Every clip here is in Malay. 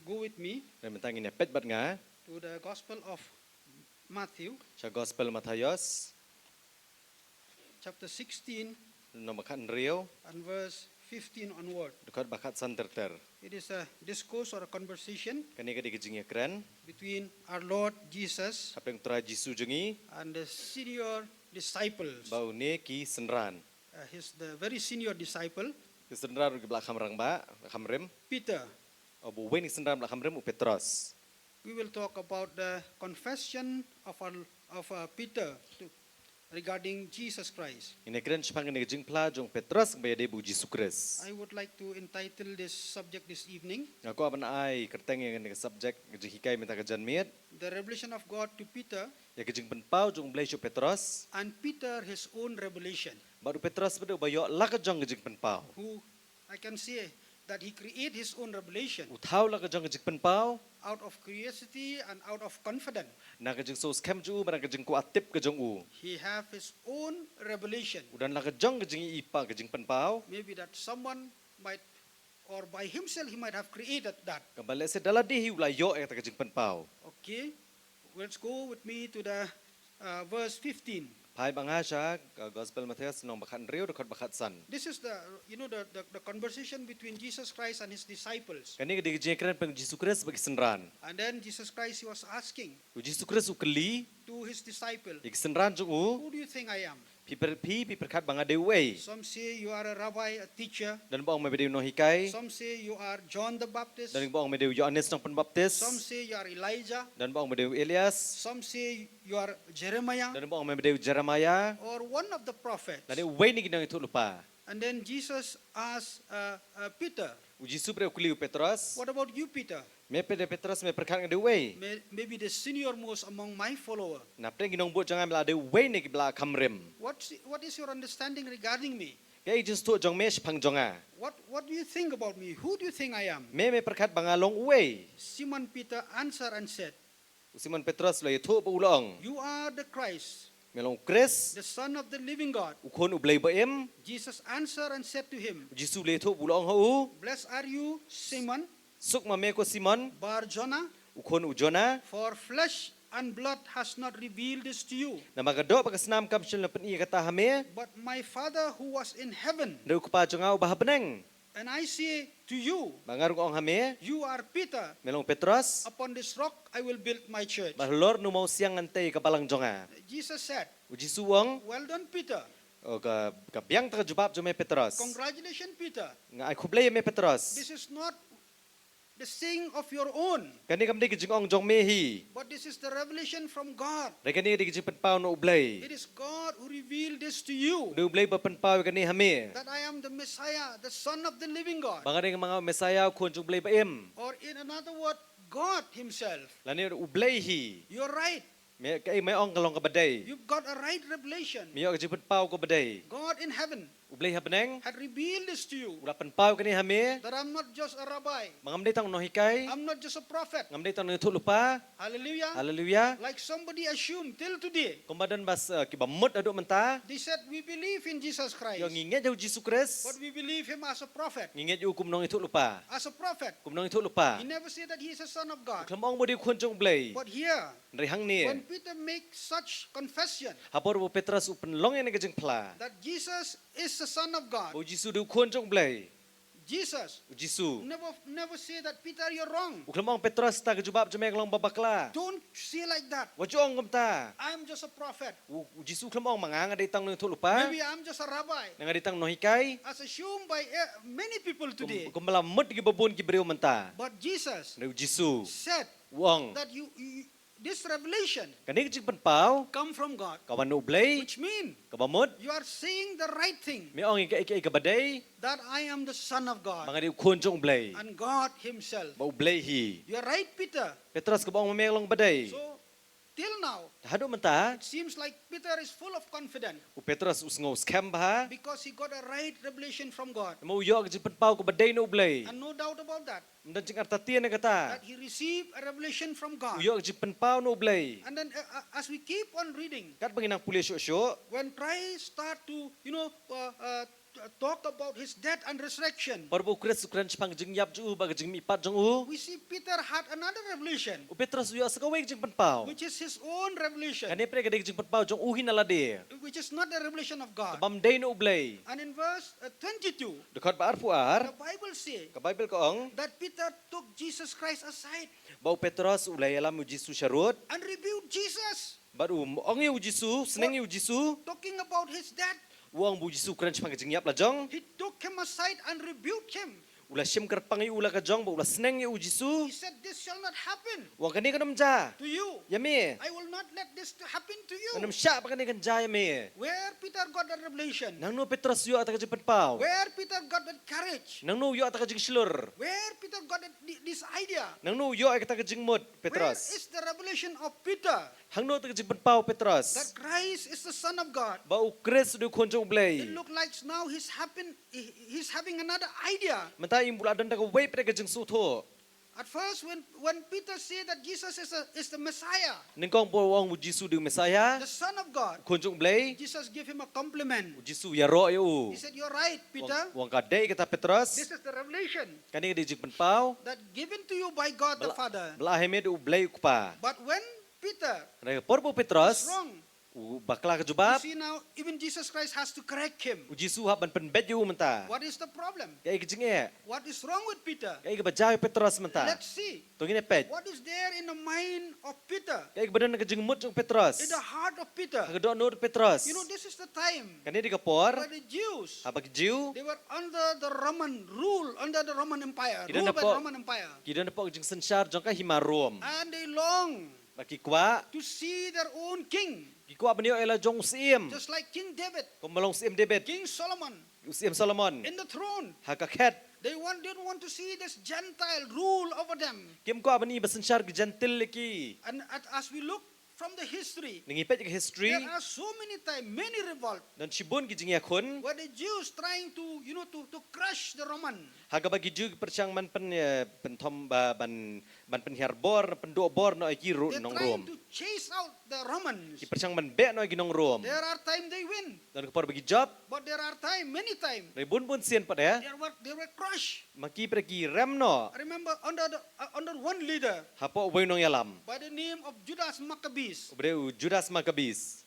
go with me Dan mentang ini pet bat nga to the Gospel of Matthew, sa Gospel Matthayos chapter 16 no makan rio and verse 15 onward. dekat bakat santerter. It is a discourse or a conversation Kani ka digijing keren between our Lord Jesus kapeng tra Jisu jengi and the senior disciples. bau ne ki senran. He's the very senior disciple, Ki senran ke belakang rang ba, belakang rem. Peter. Abu wen ni senran belakang rem u Petros. We will talk about the confession of Peter regarding Jesus Christ. Ini keren sepang ni gijing pla jong Petros baya de bu Jisu Kris. I would like to entitle this subject this evening, Aku aban ai kerteng yang ni subjek gijing hikai minta kajan miet. the revelation of God to Peter, Ya gijing penpau jong blai su Petros. and Peter his own revelation, Baru Petros bedo bayo la ka jong gijing penpau. who I can say that he create his own revelation Utau la ka jong gijing penpau. out of curiosity and out of confidence. Na ka jing so scam ju ba ka jing ku atip ka jong u. He have his own revelation. Udan la ka jong ka jing ipa ka jing penpau. Maybe that someone might, or by himself he might have created that. Kembali se dala di hiu la yo ka jing penpau. Okay, let's go with me to the verse 15. Pai banga siya Gospel Matthayos nong bakat rio dekat bakat san. This is the conversation between Jesus Christ and his disciples. Kani ka digijing keren peng Jisu Kris bagi senran. And then Jesus Christ he was asking U Jisu Kris u keli to his disciple, ik senran jong u. who do you think I am? Pi perkat banga de way. Some say you are a rabbi, a teacher. Dan baong mebede no hikai. Some say you are John the Baptist. Dan baong mebede Yohanes nang penbaptis. Some say you are Elijah. Dan baong mebede Elias. Some say you are Jeremiah Dan baong mebede Jeremiah. or one of the prophets. Dan way ni ginang itu lupa. And then Jesus asked Peter, U Jisu bre kuli u Petros. what about you, Peter? Me pede Petros me perkat ngade way. Maybe the senior most among my follower. Na pre ginong buat jangan mela de way ni bla kamrem. What is your understanding regarding me? Kaya just tu jong me pang jonga. What do you think about me? Who do you think I am? Me perkat bangalong way. Simon Peter answered and said, Simon Petros lo itu ulong. you are the Christ, Melong Kris. the Son of the living God. Ukon u blay baem. Jesus answered and said to him, Jisu le itu ulong ho. blessed are you, Simon, Suk mame ko Simon. Bar-Jonah, Ukon u Jonah. for flesh and blood has not revealed this to you, Na magado pagkasnam kam siya na paniya kata hame. but my Father who was in heaven. Daw ko pa jonga u bahabeneng. And I say to you, Bangar ko ang hame. you are Peter. Melong Petros. Upon this rock I will build my church. Bahlor no mau siang ngantay kapalang jonga. Jesus said, U Jisu wong. well done, Peter. O ka biang ta jubab jo me Petros. Congratulations, Peter. Nga ay kublay me Petros. This is not the saying of your own, Kani kam di kijing ong jong mehi. but this is the revelation from God. Rekani di kijing penpau no ublay. It is God who revealed this to you, Do ublay pa penpau kani hame. that I am the Messiah, the Son of the living God. Bangar ng mga mesaya kun jong ublay baem. Or in another word, God himself. Lani ublay hi. You're right. Me kay may ong kalong kabaday. You've got a right revelation. Miyo kijing penpau ko baday. God in heaven Ublay habeneng. had revealed this to you, Ula penpau kani hame. that I'm not just a rabbi. Mga mditang no hikay. I'm not just a prophet. Ngam dito nang lupa. Hallelujah. Haleluya. Like somebody assumed till today. Kumbadan bas kibamot ado menta. They said, we believe in Jesus Christ, Yung nginget yung Jisu Kris. but we believe him as a prophet. Nginget yung kumnong itu lupa. As a prophet. Kumnong itu lupa. He never said that he is a son of God. Klamong mo di kun jong ublay. But here, Rihang ni. when Peter makes such confession Hapor bo Petras upenlong yang kajeng pla. that Jesus is the Son of God, Bo Jisu du kun jong ublay. Jesus Jisu. never say that, Peter, you're wrong. Uklamong Petras ta kajubab jomeng long babakla. Don't say like that. Wajong kumta. I'm just a prophet. Jisu klamong manganga ditang no itu lupa. Maybe I'm just a rabbi. Nga ditang no hikay. As assumed by many people today. Kumbalamot gibabon gibreu menta. But Jesus Reu Jisu. said Wong. that this revelation Kani kajeng penpau. come from God, Kawan no ublay. which means Kabamot. you are saying the right thing, Mi ong ika kabaday. that I am the Son of God Mga di kun jong ublay. and God himself. Ba ublay hi. You're right, Peter. Petras kabong mamelong baday. So, till now, Hado menta. it seems like Peter is full of confidence U Petras usngaw scam ba? because he got a right revelation from God. Mo yo kajeng penpau ko baday no ublay. And no doubt about that, Mdan jeng artatian na kata. that he received a revelation from God. Uyo kajeng penpau no ublay. And then as we keep on reading, Kat banginang pulis syo. when Christ start to, talk about his death and resurrection, Parbo Ukres ukran chpang jing yap ju ba jing mi pat jong u. we see Peter had another revelation, U Petrus yu asakawe jing panpau. which is his own revelation, Kani pre kadek jing panpau jong u hinalade. which is not the revelation of God. Bam day no ublay. And in verse 22, Dekat ba arpuar. the Bible says Ka Bible ko ong. that Peter took Jesus Christ aside Bau Petrus ulay alam Jisu syarut. and rebuked Jesus, Baru ong yu Jisu seneng yu Jisu. talking about his death. Uang bu Jisu ukran chpang jing yap la jong. He took him aside and rebuked him. Ula sim kerpang yu ula ka jong ba ula seneng yu Jisu. He said, "This shall not happen Uang kani kanam ja. to you. Yami. I will not let this to happen to you." Kanam sya pa kani kan ja yami. Where Peter got that revelation, Nang no Petrus yu ataka jing panpau. where Peter got that courage, Nang no yu ataka jing slur. where Peter got this idea, Nang no yu ay kataka jing mut where Petrus. is the revelation of Peter Hang no ataka jing panpau that Petrus. Christ is the Son of God? Ba ukres du kon jong It blay. looked like now he's having another idea. Mata im bula dan daga way pre ka jing su tho. At first, when Peter said that Jesus is the Messiah, Ning kong po wang Jisu du Messiah. the Son of God, Kon jong blay. Jesus gave him a compliment. Jisu ya ro yu. He said, "You're right, Peter. Wang kadai kata Petrus. This is the revelation Kani di jing panpau. that given to you by God the Father." Bela heme du blay kupa. But when Peter Kani porbo is Petrus. wrong, Bakla ka you jubab. see now, even Jesus Christ has to correct him. Jisu hab ban penbet yu menta. What is the problem? Kaya kijing e. What is wrong with Peter? Kaya kabajay Petrus menta. Let's see. Tungin e pet. What is there in the mind of Peter, Kaya kabadan na kajing mut yung Petrus. in the heart of Peter? Kagado no Petrus. You know, this is the time Kani di kapor. where the Jews, Habag Jew. they were under the Roman rule, under the Roman Empire, Kita ruled by nampak- the Roman Empire. Kida na po kajing sensyar jong ka himarom. And they long Baki kwa. to see their own king, Kikwa ba niyo ela jong usim. just like King David, Kumalong usim David. King Solomon, Usim Solomon. in the throne. Hakaket. Didn't want to see this Gentile rule over them. Kim kwa ba ni basensyar gentil liki. And as we look from the history, Nangipet yung history. there are so many times, many revolt, Dan sibun kajing yakun. where the Jews trying to, to crush the Roman. Haga bagi Jew persyang man pentom ban penhiarbor pendobor no ikiru They're nong trying Rom. to chase out the Romans. Ki persyang man be no ikinong Rom. There are times they win, Dan kapor bagi job. but there are times, many times, Ray bun sien pa ya. they were crushed. Maki pergi rem no. I remember under one leader Hapo way nong yalam. by the name of Judas Maccabees, Ubre Judas Maccabis.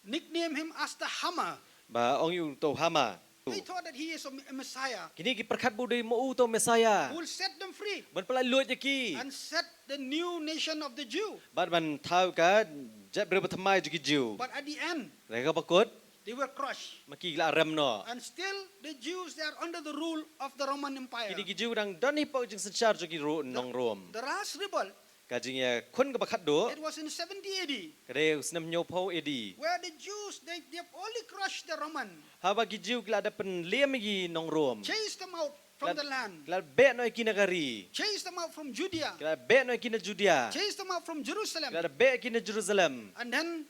nicknamed him as the Hammer. Ba ong yung to hama. They thought that he is a Messiah Kini ki perkat budai mo uto Mesaya. who will set them free Ban pala lut ki. and set the new nation of the Jew. Ban ban tau ka jat bre batmai jugi Jew. But at the end, Rega bakut they were crushed. maki la rem no. And still, the Jews, they are under the rule of the Roman Empire. Kini ki Jew dang dani pa jing sensyar jugi nong Rom. The last revolt, Kajing ya kun ka bakat do. it was in 70 AD, Kare usnam nyo pau edi. where the Jews, they only crushed the Roman, Haba ki Jew kila ada penliam gi nong Rom. chased them out from the land, Kila be no kinagari. chased them out from Judea, Kila be no kina Judea. chased them out from Jerusalem. Kila ada be kina Jerusalem. And then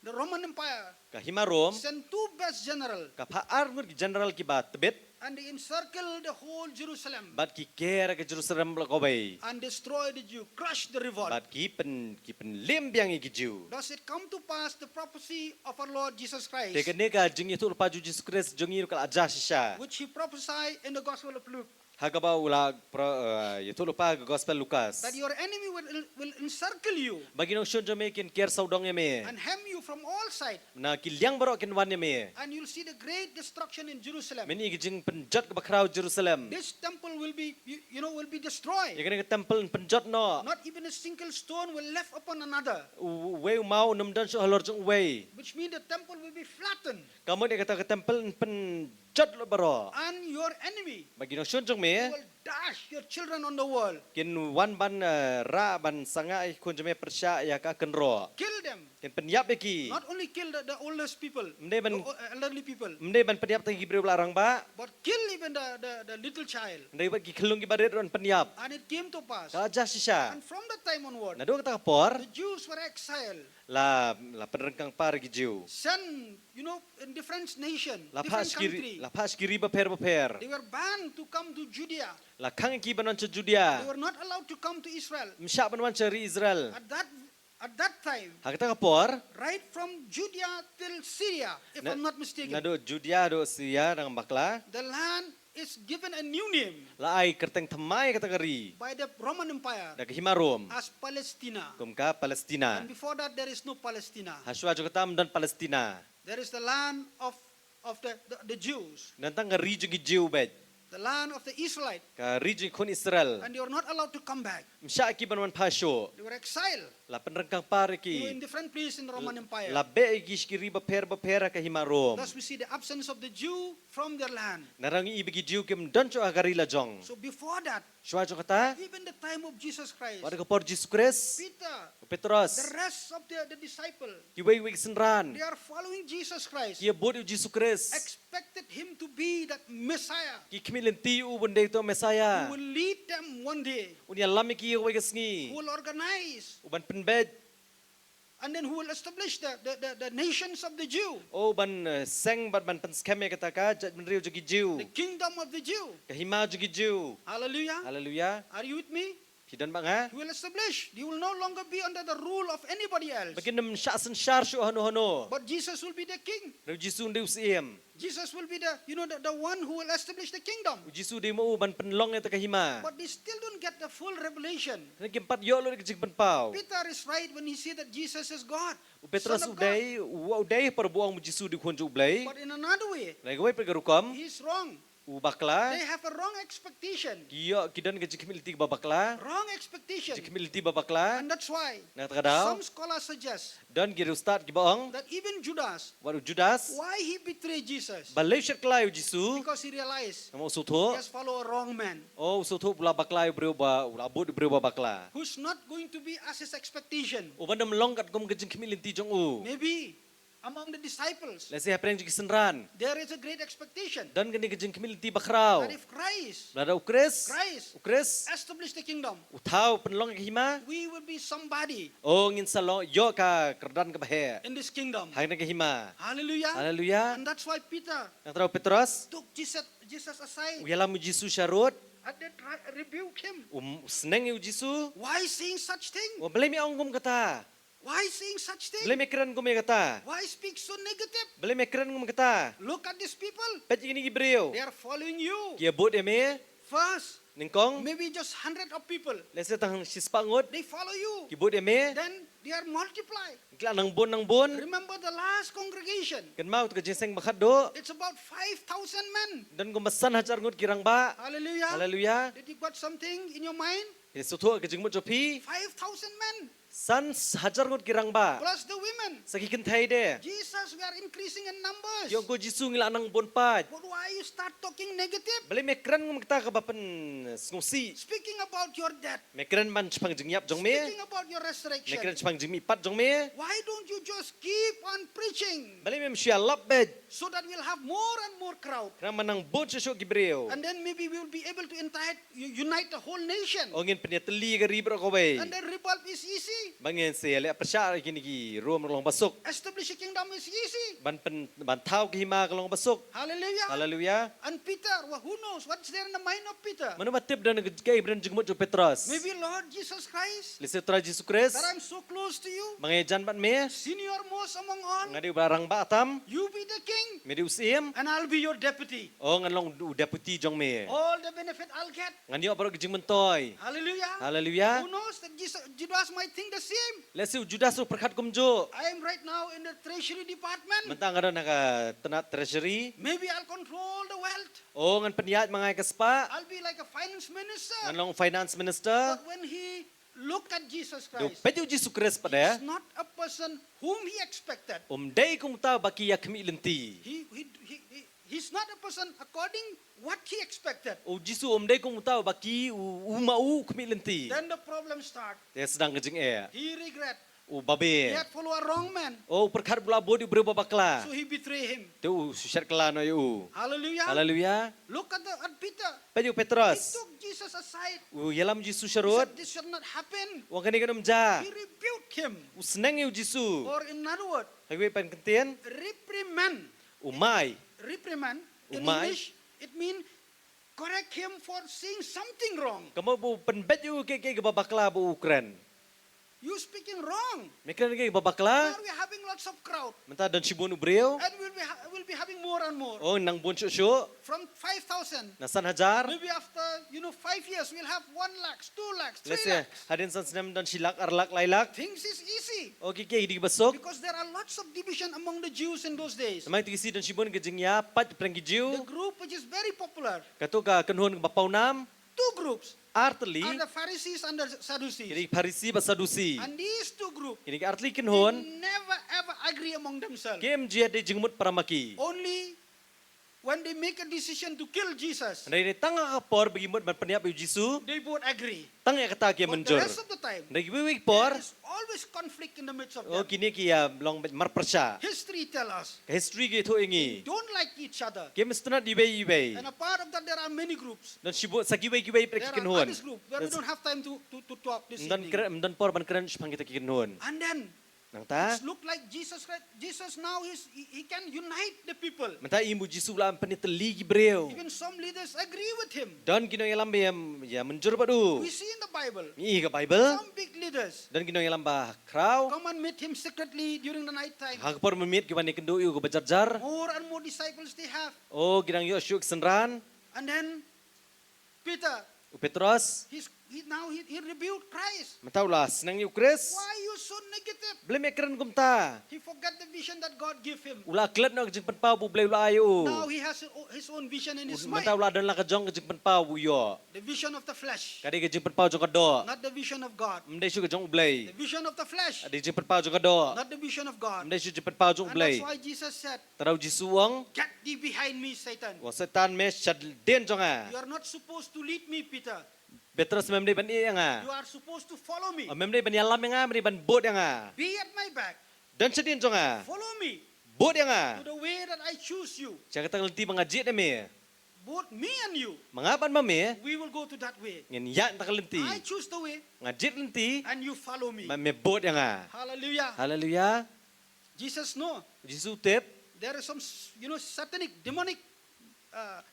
the Roman Empire Kahima Rom. sent two best general, Kapaar ngur ki general ki ba tebet. and they encircled the whole Jerusalem Bat ki kera ke Jerusalem la kobay. and destroyed the Jew, crushed the revolt. Bat ki pen lim biang ki Jew. Does it come to pass the prophecy of our Lord Jesus Christ, Teka nega jing itu lupa Jesus Christ jing itu kala aja sisa. which he prophesied in the Gospel of Luke, Hagaba ulag itu lupa Gospel Lukas. that your enemy will encircle you Bagi nong shon jome kin ker saudong me. and hem you from all sides, Na kilyang barok kin wan me. and you'll see the great destruction in Jerusalem. Meni jing penjat ke bakrau Jerusalem. This temple will be, will be destroyed. Ya kena ke temple penjat no. Not even a single stone will left upon another, Wei mau num dan so halor jung wei. which means the temple will be flattened. Kamu dia kata ke temple penjat lo baro. And your enemy Bagi nong shon jong me. will dash your children on the wall, Kin wan ban ra ban sanga kun jome persya ya ka kenro. kill them. Kin penyap ki. Not only kill the oldest people, Mende ban elderly people, mende ban penyap tangi bre larang ba. but kill even the little child. Mende ban ki kelung ki badet ron penyap. And it came to pass. Ka aja sisa. And from that time onward, Na do kata kapor the Jews were exiled, la penrengkang par gi Jew. sent, in different nation, La different pas country. kiri ba per. They were banned to come to Judea. La kang ki banon cha They Judea. were not allowed to come to Israel. Msyak ban wan cari Israel. At that time, Hakita kapor, right from Judea till Syria, if I'm not mistaken, nado Judea do Syria ng bakla, the land is given a new name laay kerteng thamay kategori, by the Roman Empire naghimarom, as Palestina. kumka Palestina. And before that, there is no Palestina. Haswa jo katam dan Palestina. There is the land of the Jews, Nantang ka region gi Jew bed, the land of the Israelite, ka region kun Israel. and they were not allowed to come back. Msya ki banwan pasyo, They were exiled. la penrengkang pare They were in ki, different places in the Roman Empire. labe gish kiri bapera ka himarom. Thus, we see the absence of the Jew from their land. Narangi ibigi Jew kim doncho agarila jong. So before that, Shwa jo kata, even the time of Jesus Christ, wada ka por Jesus Christ, Peter, Petros, the rest of the disciples, kiway senran, they are following Jesus Christ, kia bod Jesus Christ, expected him to be that Messiah ki kimilenti u bende to who Messiah. will lead them one day, Unya lami ki way who kasngi, will organize, uban penbed, and then who will establish the nations of the Jew, o ban seng ban penskeme kata ka, jat ben riu jogi Jew, the kingdom of the Jew. kahima jogi Jew. Hallelujah. Haleluya. Are you with me? Hidan bang ha? He will establish. He will no longer be under the rule of anybody else. Baginam syasan syar syu hano. But Jesus will be the king. Riu Jisu ndeu siem. Jesus will be the one who will establish the kingdom. Jisu di mo ban penlong eta kahima. But they still don't get the full revelation. Nagi empat yo lo kejig penpau. Peter is right when he said that Jesus is God. Petros Son of God. udai perbuang Jisu di kunju ublay. But in another way, Lagaway pergarukom he's wrong. ubakla. They have a wrong expectation. Kiyo kidan kejig militi babakla. Wrong expectation. Kejig militi babakla. And that's why Nakatadaw. some scholars suggest Dan giri ustad gibaong. that even Judas, Waru Judas. why he betrayed Jesus? Balay syat klayo Jisu. Because he realized Namo he usutho. has followed a wrong man Oh usutho pula baklayo breu ba ulabot breu babakla. who's not going to be as his expectation. Ubandam longkat gom kejig militi jong u. Maybe among the disciples, Lesi hapreng jig senran. there is a great expectation Dan gani kejig militi bakraw. that if Christ Lada ukres. Christ Ukres. establish the kingdom, Utaw penlong kahima. we will be somebody Oh ngin salong yo ka kerdan ka bahe. in this kingdom. Hai na kahima. Hallelujah. Haleluya. And that's why Peter Nang taraw Petros. took Jesus aside Uyala mo Jisu syarut. and then rebuked him. Seneng yu Jisu. Why saying such thing? Wa balay mi ong gum kata. Why saying such Balay thing? mi keren gum kata. Why speak so negative? Balay mi keren gum kata. Look at these people. Pet gini gibreo. They are following you. Kia bot eme. First, Ningkong. maybe just 100 of people. Lesi tang sispangot. They follow you. Ki bot eme. Then they are multiplied. Kila nang bon. Remember the last congregation. Kan mau tu kejenseng makado. It's about 5,000 men. Dan gumasan hajar ngut kirang ba. Hallelujah. Haleluya. Did you got something in your mind? Yesutu kejeng mo jopi. 5,000 men. San hajar ngut kirang ba. Plus the women. Sakikin thai de. Jesus, we are increasing in numbers. Yung ko Jisu ngila nang bon pat. But why you start talking negative? Balay mi keren gum kata kabapan sngsi. Speaking about your death. Mi keren man chpang jengyap jong me. Speaking about your Mi resurrection. keren chpang jengmi pat jong me. Why don't you just keep on preaching Balay mi msya lap bed. so that we'll have more and more crowd? Kena manang bon syok gibreo. And then maybe we will be able to unite the whole nation. Ongin penyateli ka ribro ko bay. And then revolt is easy. Bangin se le apasya kini ki ruam long basuk. Establish a kingdom is easy. Ban tau ki hima ka long basuk. Hallelujah. Haleluya. And Peter, well, who knows what's there in the mind of Peter? Mana batip dan kay ibran jengmut jo Petros. Maybe Lord Jesus Christ, Lisi tra Jisu Kris. that I'm so close to you, Mangejan bat me. senior most among all, Ngadi barang ba atam. you be the king, Medi usim. and I'll be your deputy. Oh ngan long deputy jong me. All the benefit I'll get. Ngan yo baru kejeng mentoy. Hallelujah. Haleluya. Who knows that Judas might think the same. Lesi Judas su perkat kumjo. I am right now in the treasury department. Mentang ada naka tenat treasury. Maybe I'll control the wealth. Oh ngan peniyat mangai kaspa. I'll be like a finance minister. Ngan long finance minister. But when he looked at Jesus Do Christ, peju Jisu Kris pada. he's not a person whom he expected. Day kung ta baki ya kami lenti. He's not a person according what he expected. O Jisu day kung ta baki umau kami lenti. Then the problem start. Dia sedang kejeng He regret. O He babe. had follow a wrong man. O perkar bula bodi berapa bakla. So he betrayed him. Tu syar kelano yu. Hallelujah. Haleluya. Look at Peter. Peju He Petros. took Jesus aside. O yalam Jisu He syarut. said, this should not happen. Wang kani kanum ja. He rebuked him. O seneng yu Jisu. Or in other words, Hagwe pan kentien. reprimand. Umay. Reprimand in Umay. English, it means correct him for saying something wrong. Kamu bu penbet yu ke babakla bu Ukran. You speaking wrong. Mereka lagi babakla. Now we're having lots of crowd. Menta dan sibun ubreu. And we'll be having more and more. Oh nang bun syuk. From 5,000. Nasan hajar. Maybe after, 5 years, we'll have 1 lakh, 2 lakhs, 3 Let's say lakhs. hadin san senam dan silak arlak lailak. Things is easy. Oh kiki di besok. Because there are lots of division among the Jews in those days. Namai tigisi dan sibun gejing ya pat perang The gijiu. group which is very popular, Kato ka kenhun bapau nam. 2 groups Artli. are the Pharisees and the Sadducees. Kini Parisi basadusi. And these 2 groups, Kini ka artli they kenhun. never ever agree among themselves. Kem jia de jingmut paramaki. Only when they make a decision to kill Jesus, Andai ni tanga kapor bagi mut ban peniap yu Jisu. they both agree. Tanga kata kia But the menjur. rest of the time, Andai wiwik por. there is always conflict in the midst of Oh them. kini kia long marpersya. History tells us, Ka history gitu ingi. don't like each other. Kem mestuna dibai. And a part of that, there are many groups. Dan sibuk sagiwai There pergi are kenhun. others group where we don't have time to talk this Dan evening. keren dan por ban keren sepang kita kenhun. And then, Nang ta. it look like Jesus now he can unite the people. Menta imu Jisu lah peniteli gibreu. Even some leaders agree with him. Dan kino yalam ya menjur padu. We see in the Bible, Ih ke Bible. some big leaders Dan kino yalam bah krau. come and meet him secretly during the night time. Hak por memit ke bani kendo yu ke bajar. More and more disciples they have. Oh girang yu syuk senran. And then Peter, Petros. he rebuked Christ. Mentaulah senang yu Chris. Why are you so negative? Belum keren kumta. He forgot the vision that God gave him. Ulah klet nak jeng penpau bu belai ulah ayu. Now he has his own vision in his mind. Mentaulah dan lah kejong ke jeng penpau bu yo. The vision of the flesh, Kadi ke jeng penpau jong kado. not the vision of God. Mendai syuk kejong belai. The vision of the flesh, Adi jeng penpau jong kado. not the vision of God. Mendai syuk jeng penpau jong And belai. that's why Jesus said, Tarau Jisu wang. get thee behind me, Satan. Wa setan mes chad den jong You are not supposed to lead me, Peter. Petrus memdai ban iya nga. You are supposed to follow me. Memdai ban yalam nga, memdai ban bot nga. Be at my back. Dan sedin jong nga. Follow me Bot to nga. the way that I choose you. Jangan kata lenti mengajit na me. Both me and you, Mengapan mame? we will go to that way. Ngin ya tak lenti. I choose the way Ngajit lenti. and you follow me. Me bot nga. Hallelujah. Haleluya. Jesus know Jisu tip. there are some, satanic, demonic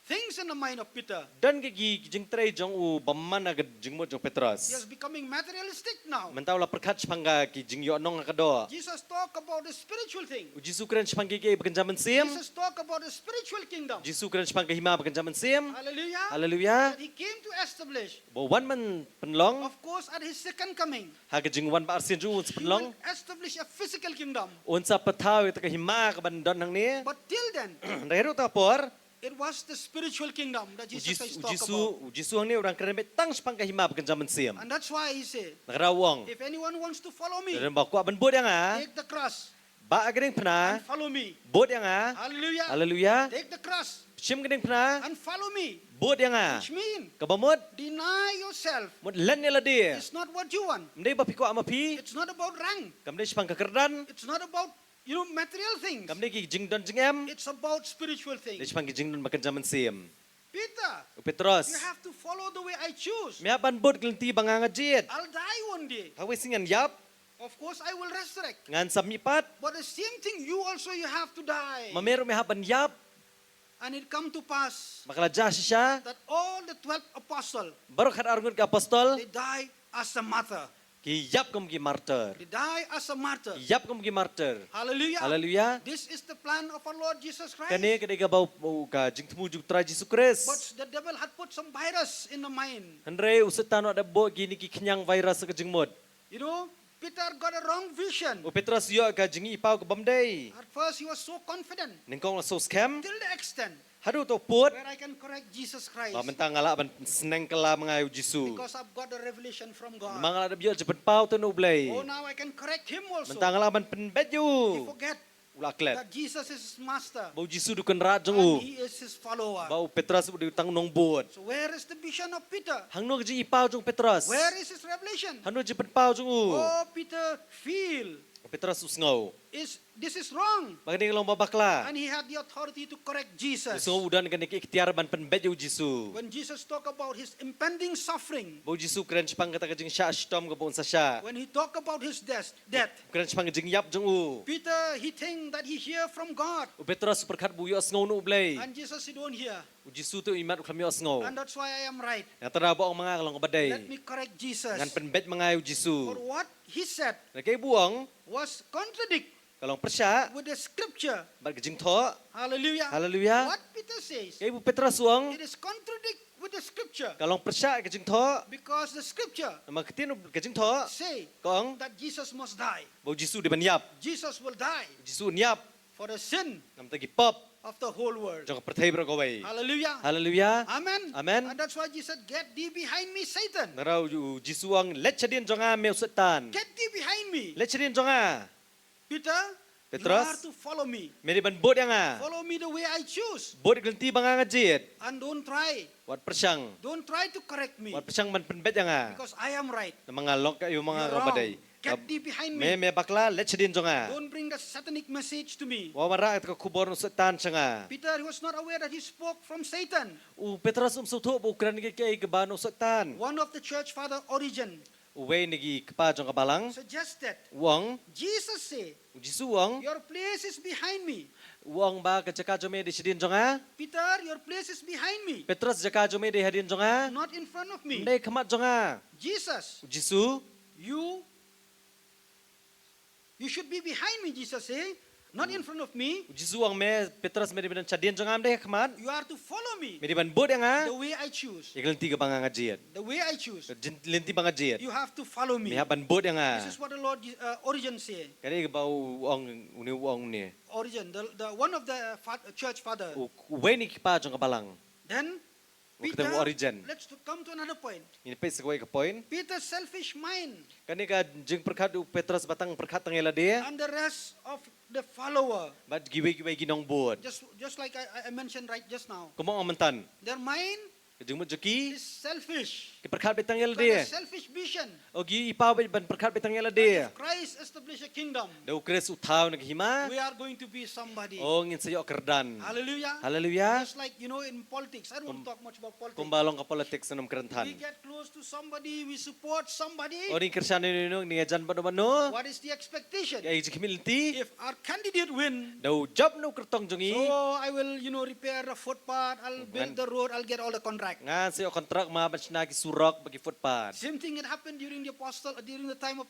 things in the mind of Peter. Dan gigi jeng tray jong u baman agad jeng mo jong He is Petrus. becoming materialistic now. Mentau la perkat sepangga ki jeng yo nong akado. Jesus talk about the spiritual thing. Jisu keren sepangga ki bekenjaman sim. Jesus talk about the spiritual kingdom. Jisu keren sepangga hima bekenjaman sim. Hallelujah. Haleluya. That he came to establish. Bawan man penlong. Of course, at his second coming, Haga jeng wan ba arsin jong he penlong. will establish a physical kingdom. Unsa pataw ita ka hima ka bandon nang ni. But till then, Rero ta por. it was the spiritual kingdom that Jesus is talking Jisu about. Jisu ang ni orang keren betang sepangga hima bekenjaman sim. And that's why he said, Nakarawang. if anyone wants to follow me, Dan baku aban bot yang ah. take the cross Ba agering pena. and follow me. Bot yang ah. Hallelujah. Haleluya. Take the cross Sim gedeng pena. and follow me. Bot yang ah. Which means, Kabamot. deny yourself. Mut len nila dia. It's not what you want. Mdai ba piko amapi. It's not about rank. Kamdai sepang kekerdan. It's not about, material things. Kamdai ki jingdon jingem. It's about spiritual Dai things. sepang ki jingdon makan zaman sim. Peter, Petros. you have to follow the way I choose. Miapan bot kelenti bangangajit. I'll die one day. Hawisingan yap. Of course, I will resurrect. Ngan samipat. But the same thing, you also you have to die. Mamero mihapan yap. And it come to pass Makalaja siya. that all the 12 apostles, Baru kad arngun ka apostol. they die as a martyr. Ki yap kum ki martyr. They die as a martyr. Yap kum ki martyr. Hallelujah. Haleluya. This is the plan of our Lord Jesus Christ. Kani kadai ka bau ka jing temu juk tra Jisu Kris. But the devil had put some virus in the mind. Henry usetan ada bo gini ki kenyang virus ke jingmod. You know, Peter got a wrong vision. O Petrus yo ka jingi ipau ke bamdai. At first, he was so confident Ningkong la so scam. till the extent Hadu to put. where I can correct Jesus Christ Ba mentang ngala ban seneng kala mengayu Jisu. because I've got the revelation from God. Mangala ada biar jepen pau tu no blai. Oh, now I can correct him also. Mentang ngala ban penbet He you. forget Ula klet. that Jesus is his master Bau Jisu dukan rat jong and u. he is his follower. Bau Petrus bu tang nong buat. So where is the vision of Peter? Hang no ji ipau jong Petrus. Where is his revelation? Hang no jepen pau jong u. Oh, Peter, feel. Petrus usngau. this is wrong. Bagani long babakla. And he had the authority to correct Jesus. So udan kan ikhtiar ban penbet yu Jisu. When Jesus talked about his impending suffering, Bo Jisu kren chpang kata kajing sya stom ka bon sa sya. when he talked about his death, Kren chpang kajing yap jong u. Peter, he think that he hear from God. U Petrus perkat bu yu asngau nu blai. And Jesus, he don't hear. U Jisu tu imat kami asngau. And that's why I am right. Yang tara bo ang mga kalong Let kabadai. me correct Jesus. Ngan penbet mga yu For Jisu. what he said Nakay buang was contradict kalong persya with the scripture. bat kajing tho. Hallelujah. Hallelujah. What Peter says, Kay bu Petrus uang it is contradict with the scripture. kalong persya kajing tho. Because the scripture Nama ketin kajing tho. say Kong that Jesus must die. bo Jisu di ban yap. Jesus will die Jisu nyap for the sin nam tagi pop of the whole world. jong perthai bro kawai. Hallelujah. Hallelujah. Amen. Amen. And that's why Jesus said, get thee behind me, Satan. Narau yu Jisu ang let chadin jonga meu setan. Get thee behind me. Let chadin jonga. Peter, you Petrus. are to follow me. Meri ban bot yang a. Follow me the way I choose. Bot glenti banga ngajit. And don't try. Wat persyang. Don't try to correct me. Wat persyang ban penbet yang a. Because I am right. Mga lok yu mga You're wrong. kabadai. Get thee behind Me me. me bakla let chadin jonga. Don't bring the satanic message to me. Wa mara at ka kubor no setan sanga. Peter, he was not aware that he spoke from Satan. U Petrus sutu bu kran ke ke bano setan. One of the church father, Origen, Uwe nigi kepa jong kabalang. suggested, Uang Jesus say, Jisu uang. your place is behind me. Uang ba kajaka jome di sidin jonga. Peter, your place is behind me, Petrus jaka jome di hadin jonga. not in front of me. Ndai kemat jonga. Jesus, Jisu you should be behind me, Jesus say, not in front of me. Jisu ang me Petrus me di ban chadin jonga ndai kemat. You are to follow me Me di ban bot yang a. the way I choose. Iglenti ka banga ngajit. The way I choose. Lenti banga jit. You have to follow me. Me ban bot yang a. This is what the Lord Origen say. Kani ka ba uang uni uang ni. Origen, the one of the church father. Uwe ni kepa jong kabalang. Then Kita Peter, Origen. let's come to another point. Ini pe sekoi ka point. Peter's selfish mind Kani ka jeng perkat u Petrus batang perkat tangela dia. and the rest of the follower, Bat giwe ginong buat. just like I mentioned right just now, Kumong amantan. their mind Kajeng mo joki. is selfish. Ki perkat betang yala Got a dia. selfish vision. O gi ipaw ban perkat betang yala dia. If Christ establish a kingdom, Daw kres utaw naghima. we are going to be somebody. O ngin sayo kerdan. Hallelujah. Hallelujah. Just like, in politics. I don't want to talk much about politics. Kumbalong ka politics nam kerentan. We get close to somebody, we support somebody. O ning kersan ni nung ni jan bano. What is the expectation? Kay jikimilti. If our candidate win, Daw job no kertong jongi. so I will, repair the footpath, I'll build the road, I'll get all the contract. Nga sayo kontrak maban sinagi surok bagi footpath. Same thing had happened during during the time of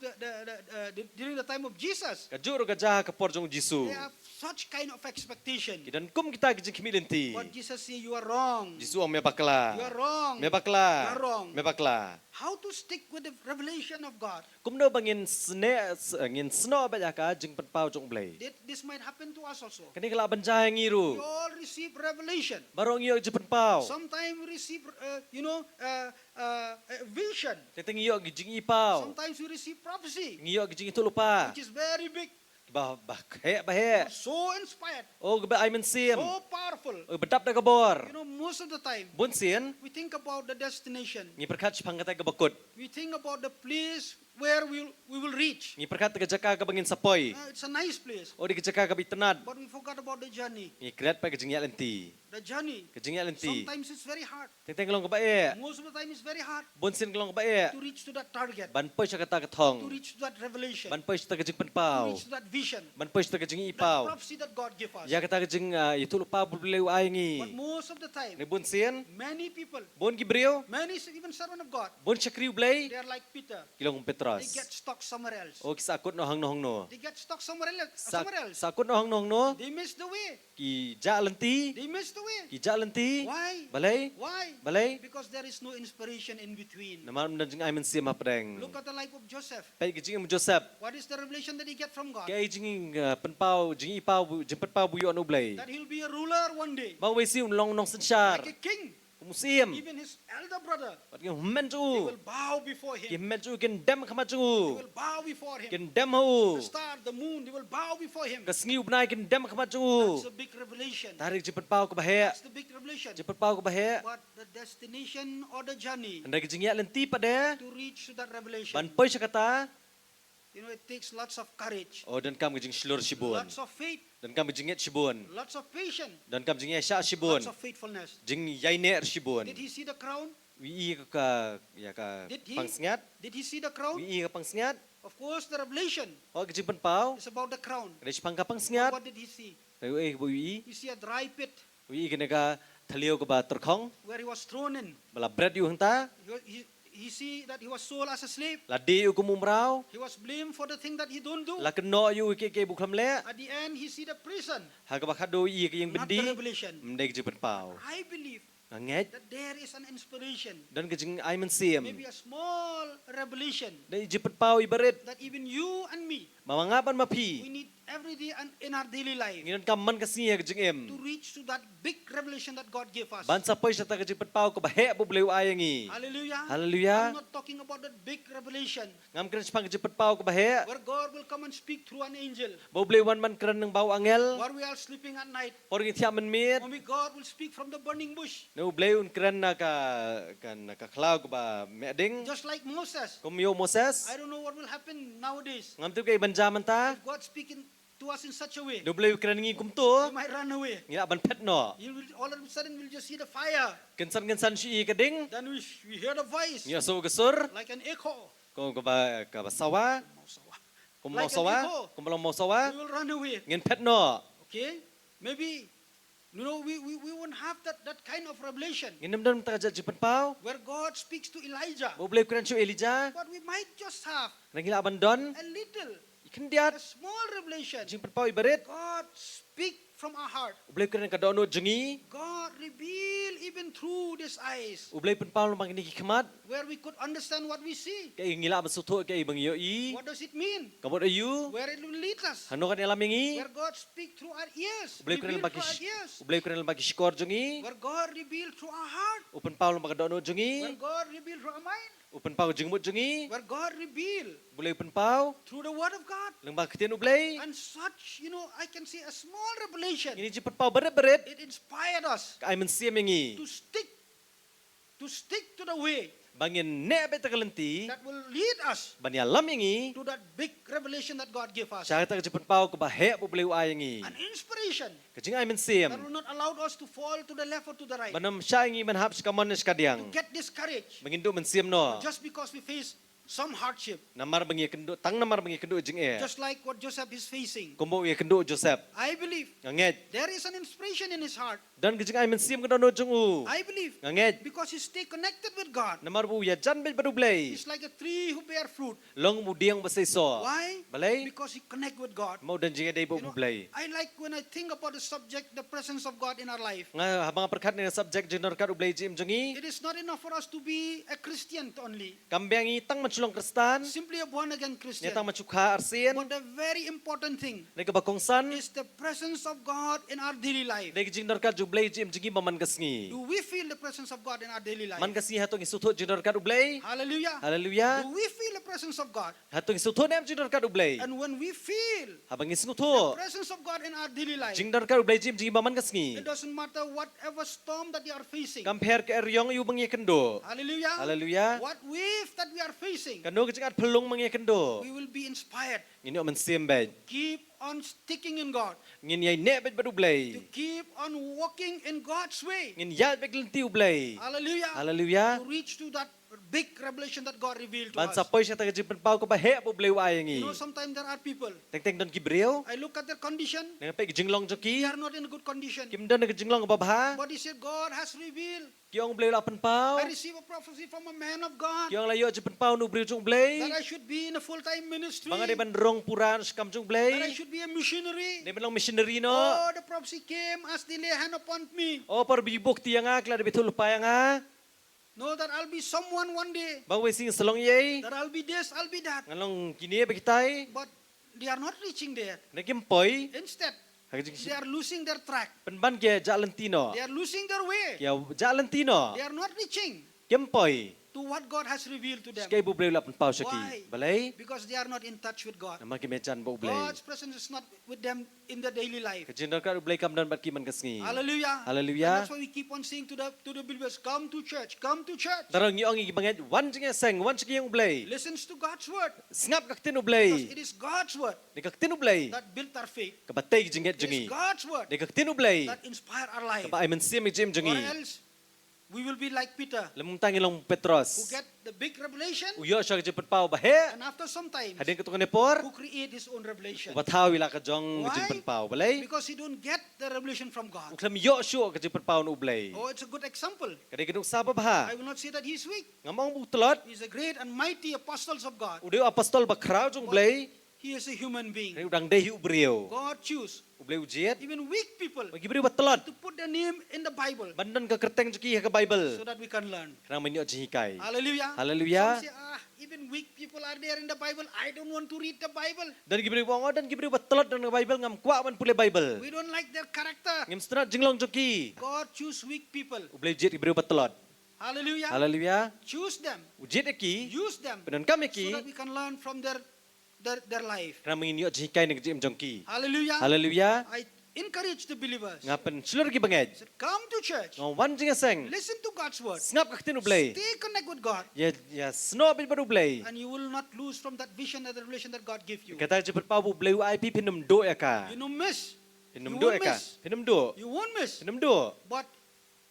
during the time of Jesus. Kajuro gajah ka porjong Jisu. They have such kind of expectation. Kidan kum kita jikimilinti. But Jesus say you are wrong. Jisu ang mebakla. You are wrong. Mebakla. You are wrong. Mebakla. How to stick with the revelation of God? Kumno bangin ngin sno ba ka jing penpau jong blay. This might happen to us also. Kani kala banjay We ngiru. all receive revelation. Barong iyo jing penpau. Sometimes we receive, vision. Teteng iyo jing ipaw. Sometimes we receive prophecy, Ngiyo jing itu lupa. which is very big, Bah bahe. so inspired, O gaba ay mensim. so powerful. O bedap na kabor. Most of the time, Bunsin. we think about the destination. Ngi perkat pangkatay kabakot. We think about the place where we will reach. Ngi perkat gajaka ka bangin sapoy. It's a nice place, O di gajaka ka bitanad. but we forgot about the journey. Ngi kret pa kajing lenti. The journey, Kajing lenti. sometimes it's very hard. Teteng long kabae. Most of the time, it's very hard Bunsin long kabae. to reach to that target, Banpoy siya kata to katong. reach to that revelation, Banpoy siya kajing to penpau. reach to that vision, Banpoy siya kajing that ipaw. prophecy that God gave us. Ya kata kajing itu lupa bulbulay ay But ngi. most of the time, Ni bunsin. many people, Bon gibriyo. many even servant of God, Bon siya kriw blay. they are like Peter. Kilong They Petros. get stuck somewhere else. O kisakot no hang no hang no. They get stuck somewhere else. Sakot no hang no hang no. They miss the way. Ki ja lenti. They miss the way. Ki ja lenti. Why? Balay. Why? Balay. Because there is no inspiration in between. Naman jing ay mensi mapreng. Look at the life of Joseph. Pay kajing Joseph. What is the revelation that he get from God? Kay jing penpau jing ipaw jing penpau buyo no blay. That he'll be a ruler one day, Mang wesi long nong sensyar. like a king. Musim. Even his elder brother, Pat yung hummen he ju. will bow before Ki him. hummen ju kin dem kama They ju. will bow before him. Kin dem ho. The star, the moon, they will bow before him. Kasngiw benay kin dem kama That's ju. a big revelation. Tarik jing penpau ko bahe. That's the big revelation. Jing penpau ko bahe. But the destination or the journey Anda kajing ya lenti pada. to reach to that revelation, Ban poy siya kata. it takes lots of courage, O dan kam gijing shlur shibun. lots of faith, Dan kam jinget shibun. lots of patience, Dan kam jingye sha shibun. lots of faithfulness. Jing yaine shibun. Did he see the crown? Wi ka ya ka Did he? pangsngat. Did he see the crown? Wi ka pangsngat. Of course, the revelation O gijing penpau. is about the crown. Kada pangka pangsngat. What did he see? Wi wi He see a dry pit wi kena ka thalio ka ba terkhong. where he was thrown in. Bala bread yu hanta. He see that he was sold as a slave. Ladi yu kumumrau. He was blamed for the thing that he don't do. La keno yu ke buklam le. At the end, he see the prison, Ha ka ba khado i ka yang not the bendi. revelation. Mdai gijing penpau. I believe Nganget. that there is an inspiration, Dan gijing ay man siem. maybe a small revelation Dan ijing penpau ibarit. that even you and me, Mamangapan we mapi. need every day in our daily life Nginan kam man kasi gijing em. to reach to that big revelation that God gave us. Bansa poy sa taga jipet pau ko bahe bu bleu ayangi. Hallelujah. Hallelujah. I'm not talking about that big revelation Ngam kren pang jipet pau ko bahe. where God will come and speak through an angel, Bu bleu wan man kren ng bau angel. while we are sleeping at night. Por ngi tiam man mit. Only God will speak from the burning bush. No bleu un kren na ka klau ko ba meding. Just like Moses. Kumyo Moses. I don't know what will happen nowadays. Ngam tu kay banjaman ta. If God speaking to us in such a way, No bleu kren ngi we kumto. might run away. Ngi ban pet no. You will, all of a sudden we'll just see the fire. Kensan si kading. Then we hear the voice Ngi so gesur. like an echo. Ko ka ba sawa. Kum mo Like an sawa. echo. Kum mo sawa. We will run away. Ngin pet no. Okay? Maybe, we won't have that kind of revelation Nginam dam ta jipet pau. where God speaks to Elijah. Bu bleu kren Elijah. But we might just have Nagila abandon. a little, Ikan diat. a small revelation. Jing perpau ibarit. God speak from our heart. Ublay kena kadono jengi. God reveal even through these eyes Ublay penpau lomang ini kikamat. where we could understand what we see. Kay ngila masuto kay ibang iyo i. What does it mean? Kamot ayu. Where it will lead us. Hano kan alam ingi. Where God speak through our ears. Ublay kena Reveal lembagi. through our ears. Ublay kena lembagi skor jengi. Where God reveal through our heart. Upen pau lomang kadono Where jengi. God reveal through our mind. Upen pau jengmut jengi. Where God reveal Ublay upen pau. through the word of God. Lembag ketian ublay. And such, I can see a small revelation. Ini jipet pau berit. It inspired us Kay mensiam ingi. to stick to the way Bangin nebe takalenti. that will lead us Banya lam ingi. to that big revelation that God gave us. Siya taga jipet pau kabahe ublay uayangi. An inspiration Kajing ay mensiam. that will not allow us to fall to the left or to the right. Banam siya ingi manhap sa kamon To kadiang. get discouraged Mengindu mensiam no. just because we face some hardship. Namar bangi kendo tang namar bangi kendo jing e. Just like what Joseph is facing. Kumbo ye kendo Joseph. I believe Nganget. there is an inspiration in his heart. Dan gijing ay mensiam kendo no jung u. I believe Nganget. because he stay connected with God. Namar bu ya jan bet badublay. He's like a tree who bear fruit. Long mudiang basay so. Why? Balay. Because he connect with God. Mau dan jing day bu bublay. I like when I think about the subject, the presence of God in our life. Nga habang perkat ni subject jing norkat ublay jim jungi. It is not enough for us to be a Christian only, Kambiang itang mansulong Kristan. simply a born again Christian. Nyatang mancukha arsin. But the very important thing Nagabakongsan. is the presence of God in our daily life. Day jing norkat jublay jim jingi maman kasngi. Do we feel the presence of God in our daily life? Man kasngi hatong isuto jing norkat ublay. Hallelujah. Hallelujah. Do we feel the presence of God? Hatong isuto nem jing norkat ublay. And when we feel Habang the isuto. presence of God in our daily life, Jing norkat ublay jim jingi maman kasngi. it doesn't matter whatever storm that you are facing. Compare ke eryong yu bangi kendo. Hallelujah. Hallelujah. What wave that we are facing, Kano kajing at pelong mangi kendo. we will be inspired. Ngini man siembed. Keep on sticking in God. Ngin yay nebet To badublay. keep on walking in God's way. Ngin yat beglenti ublay. Hallelujah. Hallelujah. To reach to that big revelation that God revealed to Bansa us. poy siya taga jipin pau ko bahe bublay wayangi. Sometimes there are people, Teng don kibreo. I look at their condition, Nang pe jinglong they joki. are not in a good condition. Kim don nagajinglong babha. But he said, God has revealed. Kiong blay lapan pau. I received a prophecy from a man of God Kiong layo jipin pau nu breu jung blay. that I should be in a full-time ministry, Mga de bandrong puran skam jung that I blay. should be a missionary. De lang missionary no. Oh, the prophecy came as they lay hand upon me. O par bibuk tiang ak la de betul payang a. Know that I'll be someone one day, Bang we sing selong yay. that I'll be this, I'll be that. Ngalong kini bagitay. But they are not reaching there. Nagimpoy. Instead, Hagajing they are losing their track. penban ke jalantino. They are losing their way. Ya jalantino. They are not reaching Kempoy. to to what God has revealed to them. Skay bu blay la pen pau syaki. Why? Balay. Because they are not in touch with God. Naman kimecan bu blay. God's presence is not with them in their daily life. Kajin ka blay kam dan bat ki man kasngi. Hallelujah. Hallelujah. And that's why we keep on saying to the believers, come to church, come to church. Darang ni ong gibanget wan jing seng wan jing blay. Listens to God's word. Sngap ka tin Because blay. it is God's word Ni ka tin blay. that built our faith. Kabatay jinget It is jingi. God's word Ni ka tin blay. that inspired our life. Kaba ay man sim jim Or jingi. else we will be like Peter, Lamung tangi long who Petros. get the big revelation, Uyo siya kajin pau bahe. and after some time, Hadin ka tukang nepor. who create his own revelation. Ubataw ila ka jong Why? kajin pau balay. Because he don't get the revelation from God. Uklam yo syo kajin pau no blay. Oh, it's a good example. Kadai kadung sabab I ha. will not say that he's weak. Ngamong butulot. He's a great and mighty apostles of God. Udah apostol bakraw jong blay. He is a human being. Kadai udang dehi ubriyo. God choose Ublay ujiet. even weak people Bagi beri batulot. to put their name in the Bible Bandan ka kerteng jeki ka Bible. so that we can learn. Kanang minyo jihikai. Hallelujah. Hallelujah. Some say, even weak people are there in the Bible. I don't want to read the Bible. Dan gibri wongo dan gibri batulot dan Bible ngam kwa man pule Bible. We don't like their character. Ngam strat jinglong joki. God choose weak people. Ublay ujiet gibri batulot. Hallelujah. Hallelujah. Choose them. Ujiet eki. Use them Penon kami so ki. that we can learn from their life. Kanang minyo jihikai nag jim jongki. Hallelujah. Hallelujah. I encourage the believers. Ngapen sulur gi banged. Said, come to church. Ngawan jinga seng. Listen to God's word. Ngap ka tin ublay. Stay connect with God. Ya sno bin baru ublay. And you will not lose from that vision and the revelation that God gives you. Kata jepet pau ublay IP pinum do ya ka. You know, miss. Pinum You do won't ya ka. miss. Pinum do. You won't miss. Pinum do. But,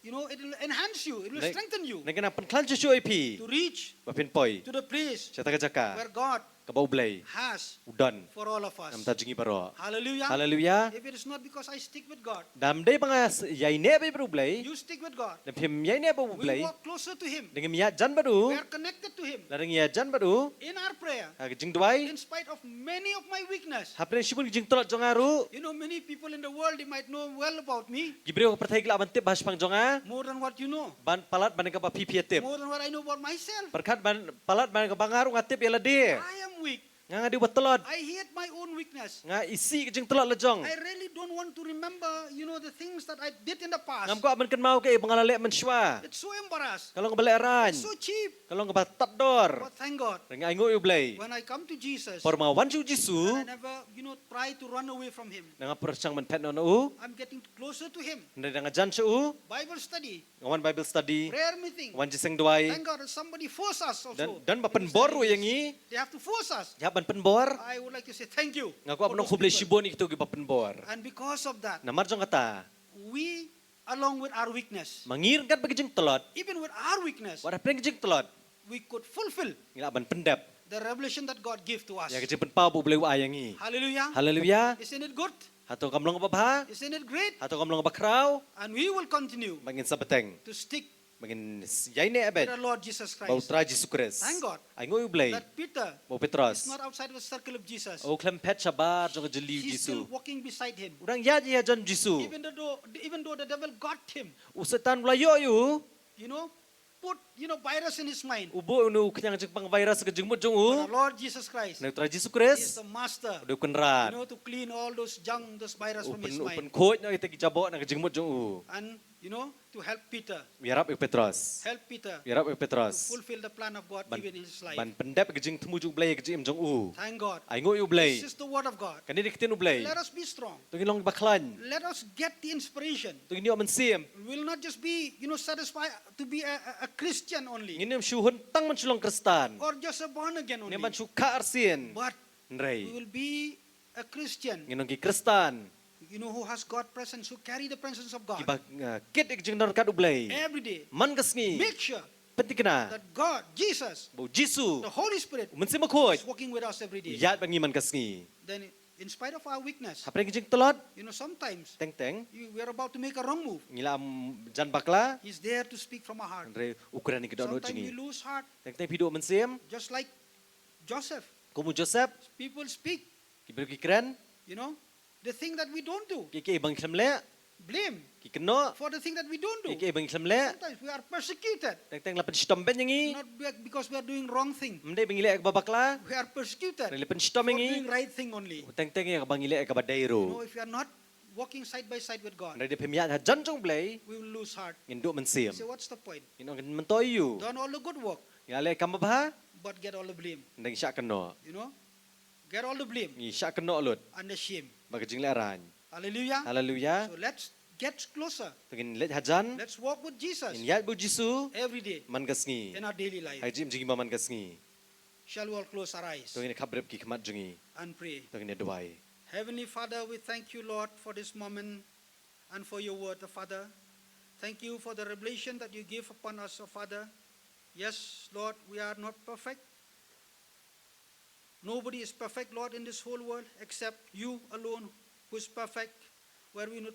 you know, it will enhance you. It will Like- strengthen you Nagana penklan cucu IP. to reach Bapin poi. to the place Cata jaka. where God Kabau ublay. has Udan. for all of us. Nam tajingi baro. Hallelujah. Hallelujah. If it is not because I stick with God, Dam day banga yai ne ba baru ublay. you stick with God. Dan pim yai ne ba We ublay. walk closer to Him. Dengan miat jan We baru. are connected to Him. Larang ya jan baru. In our prayer, Jing duai. in spite of many of my weakness. Hapne sibun jing tolot jong aru. You know, many people in the world, they might know well about me, Gibri ko pertai gila bantip bahas pang jonga. more than what you know, Ban palat ban ka ba pipiatip. more than what I know about myself. Perkat ban palat ban ka bangaru ngatip ya dia. I am weak. Nga nga di buat telot. I hate my own weakness. Nga isi jing telot lejong. I really don't want to remember, you know, the things that I did in the past. Ngam ko aman kan mau ke bangalale man sywa. It's so embarrassed. Kalau ngebaleran. It's so cheap. Kalau ngebatat dor. But thank God, Nga ingo ublay. when I come to Jesus, Por ma wan ju and jisu. I never, you know, try to run away from Him. Nga persang man pet no u. I'm getting closer to Him. Nga jan u. Bible study, Ngawan Bible study. prayer meeting. Wan jiseng duai. Thank God, somebody force us also. Dan bapen bor yang i. They have to force us. Ya ban pen bor. I would like to say thank you. Nga ko for apno those kublay people. shibon ikto gi bapen bor. And because of that, Na marjong kata. we, along with our weakness, Mangir kan bagi jing telot. even with our weakness, Wara pren jing telot. we could fulfill Ngila ban pendap. the revelation that God gave to us. Ya kejeng pen pau bu blay ayang i. Hallelujah. Haleluya. Isn't it good? Atau kamlong babha. Isn't it great? Atau kamlong bakraw. And we will continue Mangin sa beteng. to stick Mangin yai ne with abed. our Lord Jesus Bau Christ. tra Jesus Christ. Thank God Ay ngo ublay. that Peter Bau is Petros. not outside the circle of Jesus. O klem pet sabar jong jeli He's still Jisu. walking beside him. Urang ya ya jon Jisu. Even though the devil got him, Usetan melayo yu. you know, put, you know, virus in his mind. Ubo nu kenyang jeng pang virus ke jeng mut jong But u. our Lord Jesus Christ Na tra Jesus is Christ. the master, Udah you kenrat. know, to clean all those junk, those virus from his Upen mind. coach na kita kijabok na ke jeng mut jong u. And, you know, to help Peter, Biarap Petros. help Peter Biarap to Petros. fulfill the plan of God Ban given in his life. ban pendap ke jeng temu jong blay ke jeng jong u. Thank God. Ay ngo yu blay. This is the word of God. Kanini kitin ublay. Let us be strong. Tungin long baklan. Let us get the inspiration. Tungin yo mensim. We will not just be, you know, satisfied to be a Christian only Nginim syuhun tang man sulong Kristan. or just a born again only, Ngiman suka arsin. but we Nray. will be a Christian, Nginong ki Kristan. you know, who has God presence, who carry the presence of God Kiba kit ik jeng norkat ublay. every day. Man kasngi. Make sure Penting kena. that God, Jesus, Bau Jisu. the Holy Spirit Mensim akoj. is walking with us every day. Yat bangi man kasngi. Then, in spite of our weakness, Hapre ki jeng telot. you know, sometimes Teng teng. we are about to make a wrong move. Ngila jan bakla. He's there to speak from our heart. Nray ukuran ni kedon Sometimes we jengi. lose heart, Teng teng pido mensim. just like Joseph. Kumu Joseph. People speak, Kibir ki keren. you know, the thing that we don't do. Ki ibang islamle. Blame Ki keno. for the thing that we don't do. Ki ibang islamle. Sometimes we are persecuted, Teng teng lapan stomben yengi. not because we are doing wrong thing. Mendai bangile ak babakla. We are persecuted Nray lapan for stom doing yengi. right thing only. Teng teng yang bangile ak You know, badairu. if we are not walking side by side with God, Nray de pemiyat jan jong blay. we will lose heart. Induk mensim. Say, what's the point? Inong mentoyu. Done all the good work. Ngale kamabha, but get all the blame. nang siya kano. You know, get all the blame Ngi siya kano lut, and the shame. magajing laran. Hallelujah. Hallelujah. So let's get closer. Tugin let hajan, Let's walk with Jesus in yat bu Jisu, every day man gasngi. in our daily life. Ay jim jing man gasngi. Shall we all close our eyes Tugin kabrep ki kamat jungi. and pray? Tugin duway. Heavenly Father, we thank you, Lord, for this moment and for your word, Father. Thank you for the revelation that you give upon us, Father. Yes, Lord, we are not perfect. Nobody is perfect, Lord, in this whole world except you alone who is perfect, where we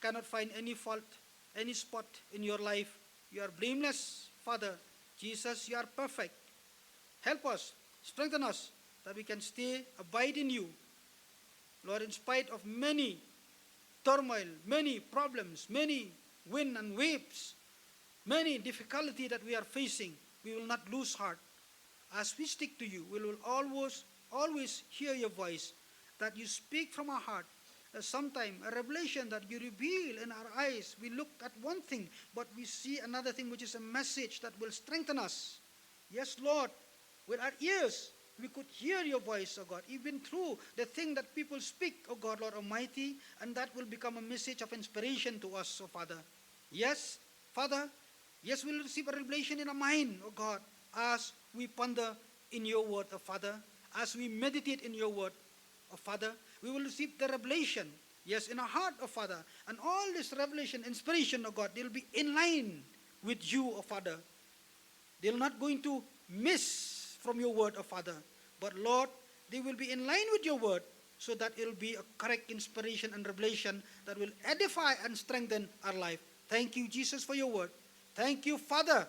cannot find any fault, any spot in your life. You are blameless, Father. Jesus, you are perfect. Help us, strengthen us, that we can stay, abide in you. Lord, in spite of many turmoil, many problems, many wind and waves, many difficulty that we are facing, we will not lose heart. As we stick to you, we will always hear your voice, that you speak from our heart. Sometime a revelation that you reveal in our eyes, we look at one thing, but we see another thing, which is a message that will strengthen us. Yes, Lord, with our ears, we could hear your voice, O God, even through the thing that people speak, O God, Lord Almighty, and that will become a message of inspiration to us, O Father. Yes, Father, yes, we'll receive a revelation in our mind, O God, as we ponder in your word, O Father, as we meditate in your word, O Father, we will receive the revelation, yes, in our heart, O Father, and all this revelation, inspiration, O God, they'll be in line with you, O Father. They're not going to miss from your word, O Father. But Lord, they will be in line with your word, so that it will be a correct inspiration and revelation that will edify and strengthen our life. Thank you, Jesus, for your word. Thank you, Father,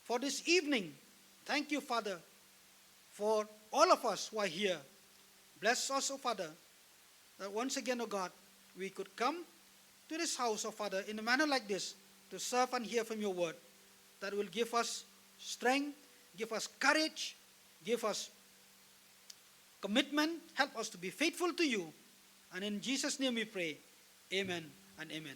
for this evening. Thank you, Father, for all of us who are here. Bless us, O Father, that once again, O God, we could come to this house, O Father, in a manner like this, to serve and hear from your word, that will give us strength, give us courage, give us commitment, help us to be faithful to you. And in Jesus' name we pray. Amen and amen.